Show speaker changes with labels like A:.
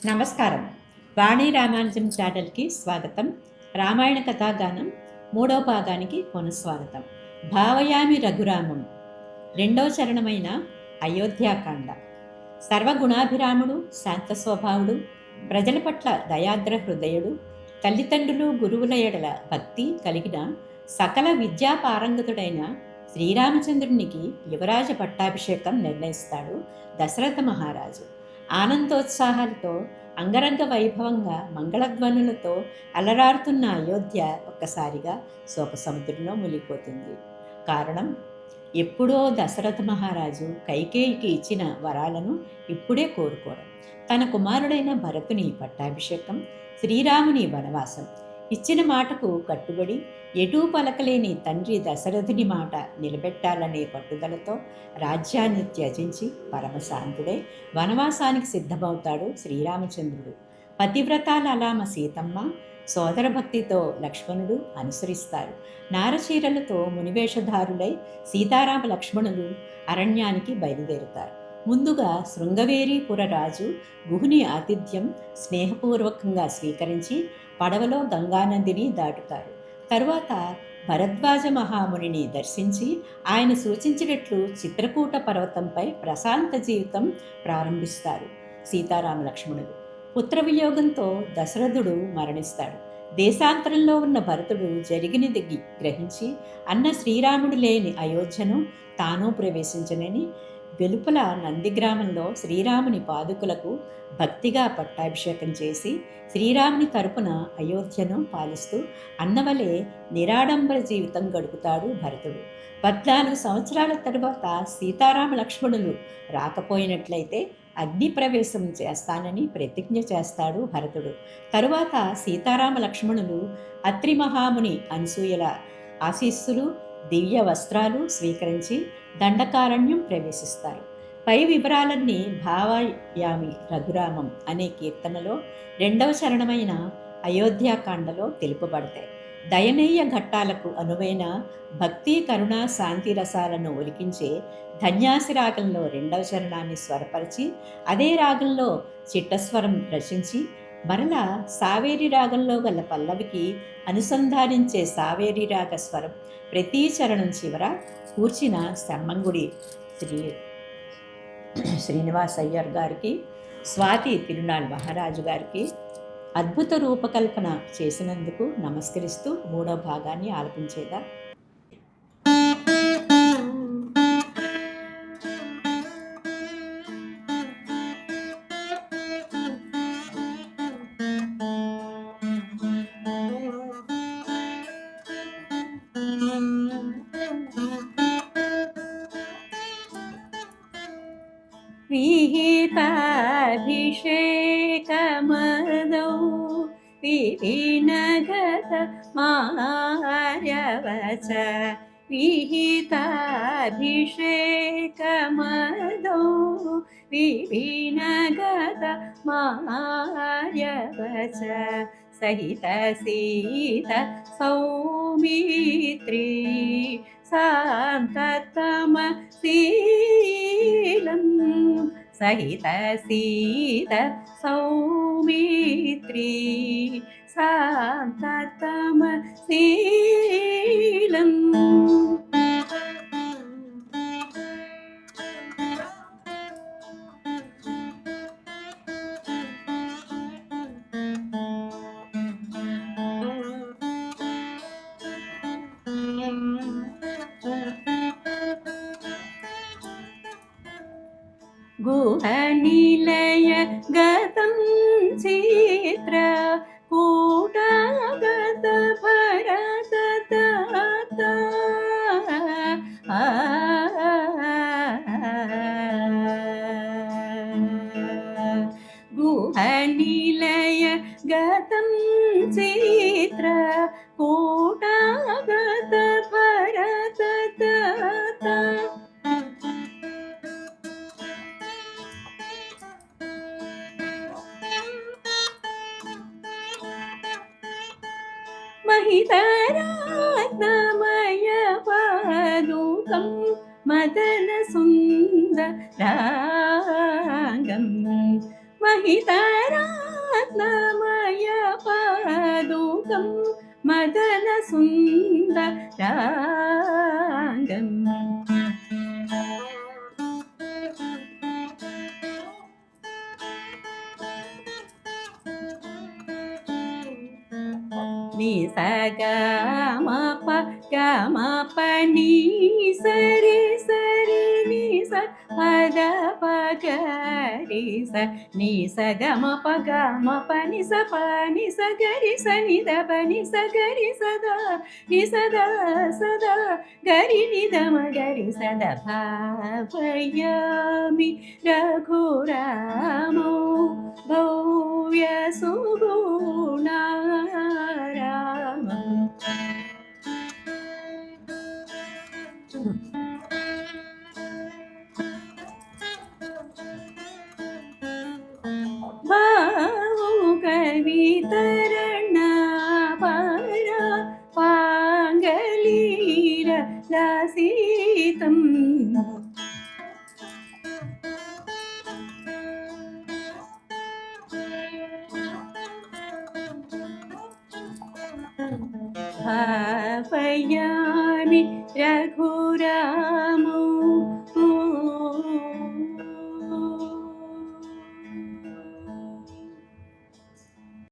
A: నమస్కారం. వాణి రామానుజం ఛానల్కి స్వాగతం. రామాయణ కథాగానం మూడవ భాగానికి పునఃస్వాగతం. భావయామి రఘురామం రెండవ చరణమైన అయోధ్యాకాండ. సర్వగుణాభిరాముడు, శాంత స్వభావుడు, ప్రజల పట్ల దయాద్ర హృదయుడు, తల్లిదండ్రులు గురువుల ఎడల భక్తి కలిగిన సకల విద్యాపారంగతుడైన శ్రీరామచంద్రునికి యువరాజ పట్టాభిషేకం నిర్ణయిస్తాడు దశరథ మహారాజు. ఆనందోత్సాహాలతో అంగరంగ వైభవంగా మంగళధ్వనులతో అలరారుతున్న అయోధ్య ఒక్కసారిగా శోక సముద్రంలో మునిగిపోతుంది. కారణం, ఎప్పుడో దశరథ మహారాజు కైకేయికి ఇచ్చిన వరాలను ఇప్పుడే కోరుకోవడం, తన కుమారుడైన భరతుని పట్టాభిషేకం, శ్రీరాముని వనవాసం, ఇచ్చిన మాటకు కట్టుబడి ఎటూ పలకలేని తండ్రి దశరథుని మాట నిలబెట్టాలనే పట్టుదలతో రాజ్యాన్ని త్యజించి పరమశాంతుడై వనవాసానికి సిద్ధమవుతాడు శ్రీరామచంద్రుడు. పతివ్రతాల అలామ సీతమ్మ, సోదర భక్తితో లక్ష్మణుడు అనుసరిస్తారు. నారచీరలతో మునివేషధారులై సీతారామ లక్ష్మణులు అరణ్యానికి బయలుదేరుతారు. ముందుగా శృంగవేరీపుర రాజు గుహుని ఆతిథ్యం స్నేహపూర్వకంగా స్వీకరించి పడవలో గంగానందిని దాటుతారు. తరువాత భరద్వాజ మహామునిని దర్శించి ఆయన సూచించినట్లు చిత్రకూట పర్వతంపై ప్రశాంత జీవితం ప్రారంభిస్తారు సీతారామ లక్ష్మణులు. పుత్రవియోగంతో దశరథుడు మరణిస్తాడు. దేశాంతరంలో ఉన్న భరతుడు జరిగినది గ్రహించి అన్న శ్రీరాముడు లేని అయోధ్యను తాను ప్రవేశించనని వెలుపల నందిగ్రామంలో శ్రీరాముని పాదుకులకు భక్తిగా పట్టాభిషేకం చేసి శ్రీరాముని తరపున అయోధ్యను పాలిస్తూ అన్నవలే నిరాడంబర జీవితం గడుపుతాడు భరతుడు. 14 సంవత్సరాల తరువాత సీతారామ లక్ష్మణులు రాకపోయినట్లయితే అగ్ని ప్రవేశం చేస్తానని ప్రతిజ్ఞ చేస్తాడు భరతుడు. తరువాత సీతారామ లక్ష్మణులు అత్రి మహాముని అనసూయల ఆశీస్సులు, దివ్య వస్త్రాలు స్వీకరించి దండకారణ్యం ప్రవేశిస్తారు. పై వివరాలన్నీ భావయామి రఘురామం అనే కీర్తనలో రెండవ చరణమైన అయోధ్యాకాండలో తెలుపబడతాయి. దయనీయ ఘట్టాలకు అనువైన భక్తి, కరుణ, శాంతి రసాలను ఒలికించే ధన్యాసి రాగంలో రెండవ చరణాన్ని స్వరపరిచి అదే రాగంలో చిట్టస్వరం రచించి మరలా సావేరి రాగంలో గల పల్లవికి అనుసంధానించే సావేరి రాగ స్వరం ప్రతి చరణం చివర కూర్చిన సెమ్మంగుడి శ్రీనివాస్ అయ్యర్ గారికి, స్వాతి తిరునాళ్ మహారాజు గారికి అద్భుత రూపకల్పన చేసినందుకు నమస్కరిస్తూ మూడవ భాగాన్ని ఆలపించేదా.
B: विहिताभिषेकमदौ विभिनगत मार्यवच विहिताभिषेकमदौ विभिनगत मार्यवच सहित सीत सौमित्री शान्ततमशीलं सहित सीत सौमित्री शान्ततमशीलम् गुहनिलय गतं चित्र कूटागत भरतदत्त गुहनिलय गतं चित्र कूटागत भरतदत्त महितरात्मय पादुकं मदनसुन्दराङ्गं महितरात्मय రత్నమయ పాదుకం మదన సుందరాంగం ని స గ మ ప గ మ ప ని సరి సరి ని స పద ప గ రి స ని స గ మ ప గ మ ప ని స ప ని స గ రి స ని ద ప ని స గ రి స ద ని స ద స ద గ రి ని ద మ గ రి స ద భావయామి రఘురామో భవ్య సుగుణారామం కవితరణ పర పాంగళీర లసితం భావయామి రఘురామో